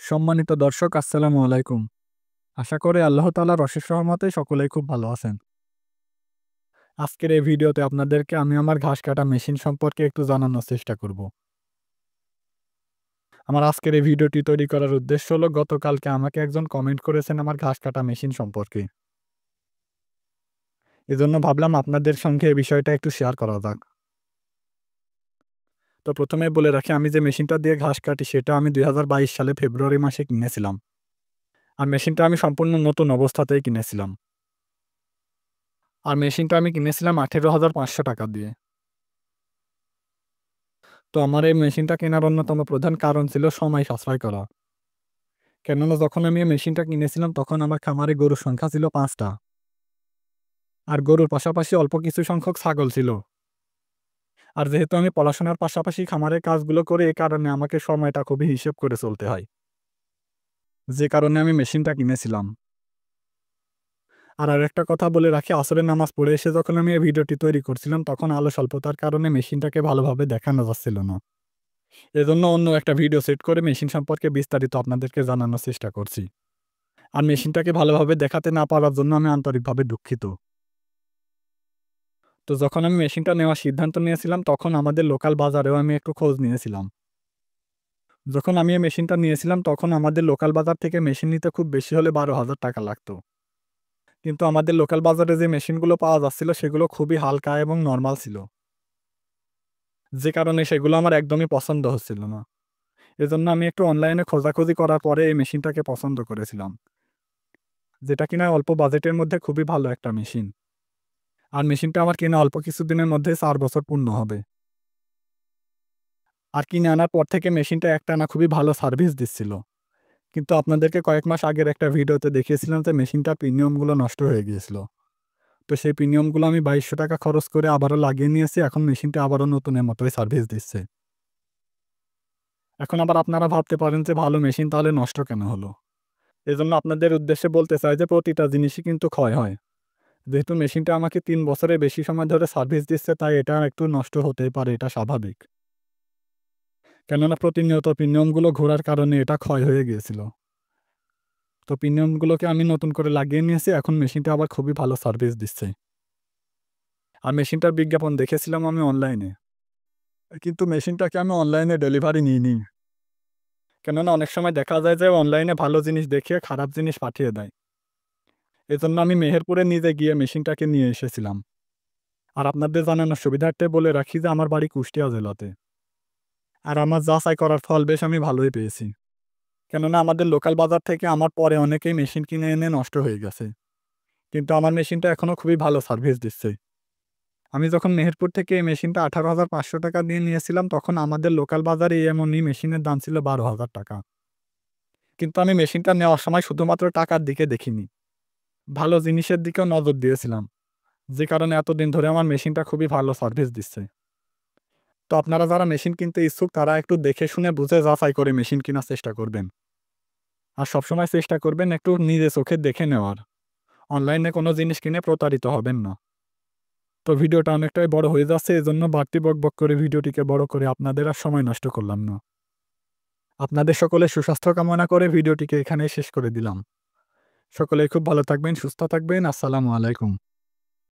সম্মানিত দর্শক আসসালামু আলাইকুম। আশা করি আল্লাহ তাআলার অশেষ রহমতে সকলেই খুব ভালো আছেন। আজকের এই ভিডিওতে আপনাদেরকে আমি আমার ঘাস কাটা মেশিন সম্পর্কে একটু জানানোর চেষ্টা করব। আমার আজকের এই ভিডিওটি তৈরি করার উদ্দেশ্য হলো গতকালকে আমাকে একজন কমেন্ট করেছেন আমার ঘাস কাটা মেশিন সম্পর্কে। এজন্য ভাবলাম আপনাদের সঙ্গে এই বিষয়টা একটু শেয়ার করা যাক। তো প্রথমেই বলে রাখি আমি যে মেশিনটা দিয়ে ঘাস কাটি সেটা আমি ২০২২ সালে ফেব্রুয়ারি মাসে কিনেছিলাম। আর মেশিনটা আমি সম্পূর্ণ নতুন অবস্থাতেই কিনেছিলাম। আর মেশিনটা আমি কিনেছিলাম ৳১৮,৫০০ দিয়ে। তো আমার এই মেশিনটা কেনার অন্যতম প্রধান কারণ ছিল সময় সাশ্রয় করা। কেননা যখন আমি এই মেশিনটা কিনেছিলাম তখন আমার খামারে গরুর সংখ্যা ছিল ৫ টা। আর গরুর পাশাপাশি অল্প কিছু সংখ্যক ছাগল ছিল। আর যেহেতু আমি পড়াশোনার পাশাপাশি খামারের কাজগুলো করি এ কারণে আমাকে সময়টা খুবই হিসেব করে চলতে হয়। যে কারণে আমি মেশিনটা কিনেছিলাম। আর আরেকটা কথা বলে রাখি আসরের নামাজ পড়ে এসে যখন আমি এই ভিডিওটি তৈরি করছিলাম তখন আলো স্বল্পতার কারণে মেশিনটাকে ভালোভাবে দেখানো যাচ্ছিল না। এজন্য অন্য একটা ভিডিও সেট করে মেশিন সম্পর্কে বিস্তারিত আপনাদেরকে জানানোর চেষ্টা করছি। আর মেশিনটাকে ভালোভাবে দেখাতে না পারার জন্য আমি আন্তরিকভাবে দুঃখিত। তো যখন আমি মেশিনটা নেওয়ার সিদ্ধান্ত নিয়েছিলাম তখন আমাদের লোকাল বাজারেও আমি একটু খোঁজ নিয়েছিলাম। যখন আমি এই মেশিনটা নিয়েছিলাম তখন আমাদের লোকাল বাজার থেকে মেশিন নিতে খুব বেশি হলে ৳১২,০০০ লাগতো। কিন্তু আমাদের লোকাল বাজারে যে মেশিনগুলো পাওয়া যাচ্ছিল সেগুলো খুবই হালকা এবং নরমাল ছিল। যে কারণে সেগুলো আমার একদমই পছন্দ হচ্ছিল না। এজন্য আমি একটু অনলাইনে খোঁজাখুঁজি করার পরে এই মেশিনটাকে পছন্দ করেছিলাম। যেটা কিনা অল্প বাজেটের মধ্যে খুবই ভালো একটা মেশিন। আর মেশিনটা আমার কেনা অল্প কিছুদিনের মধ্যে ৪ বছর পূর্ণ হবে। আর কিনে আনার পর থেকে মেশিনটা একটানা খুবই ভালো সার্ভিস দিচ্ছিল। কিন্তু আপনাদেরকে কয়েক মাস আগের একটা ভিডিওতে দেখিয়েছিলাম যে মেশিনটার প্রিমিয়ামগুলো নষ্ট হয়ে গিয়েছিল। তো সেই প্রিমিয়ামগুলো আমি ৳২২০০ খরচ করে আবারও লাগিয়ে নিয়েছি। এখন মেশিনটা আবারও নতুনের মতোই সার্ভিস দিচ্ছে। এখন আবার আপনারা ভাবতে পারেন যে ভালো মেশিন তাহলে নষ্ট কেন হলো? এজন্য আপনাদের উদ্দেশ্যে বলতে চাই যে প্রতিটা জিনিসই কিন্তু ক্ষয় হয়। যেহেতু মেশিনটা আমাকে ৩ বছরের বেশি সময় ধরে সার্ভিস দিচ্ছে তাই এটা একটু নষ্ট হতেই পারে, এটা স্বাভাবিক। কেননা প্রতিনিয়ত প্রিমিয়ামগুলো ঘোরার কারণে এটা ক্ষয় হয়ে গিয়েছিল। তো প্রিমিয়ামগুলোকে আমি নতুন করে লাগিয়ে নিয়েছি। এখন মেশিনটা আবার খুবই ভালো সার্ভিস দিচ্ছে। আর মেশিনটার বিজ্ঞাপন দেখেছিলাম আমি অনলাইনে। কিন্তু মেশিনটাকে আমি অনলাইনে ডেলিভারি নিইনি। কেননা অনেক সময় দেখা যায় যে অনলাইনে ভালো জিনিস দেখিয়ে খারাপ জিনিস পাঠিয়ে দেয়। এজন্য আমি মেহেরপুরে নিজে গিয়ে মেশিনটাকে নিয়ে এসেছিলাম। আর আপনাদের জানানোর সুবিধার্থে বলে রাখি যে আমার বাড়ি কুষ্টিয়া জেলাতে। আর আমার যাচাই করার ফল বেশ আমি ভালোই পেয়েছি। কেননা আমাদের লোকাল বাজার থেকে আমার পরে অনেকেই মেশিন কিনে এনে নষ্ট হয়ে গেছে। কিন্তু আমার মেশিনটা এখনো খুবই ভালো সার্ভিস দিচ্ছে। আমি যখন মেহেরপুর থেকে এই মেশিনটা ৳১৮,৫০০ দিয়ে নিয়েছিলাম তখন আমাদের লোকাল বাজারে এমনই মেশিনের দাম ছিল ৳১২,০০০। কিন্তু আমি মেশিনটা নেওয়ার সময় শুধুমাত্র টাকার দিকে দেখিনি। ভালো জিনিসের দিকেও নজর দিয়েছিলাম। যে কারণে এতদিন ধরে আমার মেশিনটা খুবই ভালো সার্ভিস দিচ্ছে। তো আপনারা যারা মেশিন কিনতে ইচ্ছুক তারা একটু দেখে শুনে বুঝে যাচাই করে মেশিন কেনার চেষ্টা করবেন। আর সবসময় চেষ্টা করবেন একটু নিজে চোখে দেখে নেওয়ার। অনলাইনে কোনো জিনিস কিনে প্রতারিত হবেন না। তো ভিডিওটা অনেকটাই বড় হয়ে যাচ্ছে এজন্য বাড়তি বকবক করে ভিডিওটিকে বড় করে আপনাদের আর সময় নষ্ট করলাম না। আপনাদের সকলের সুস্বাস্থ্য কামনা করে ভিডিওটিকে এখানেই শেষ করে দিলাম। সকলেই খুব ভালো থাকবেন, সুস্থ থাকবেন। আসসালামু আলাইকুম।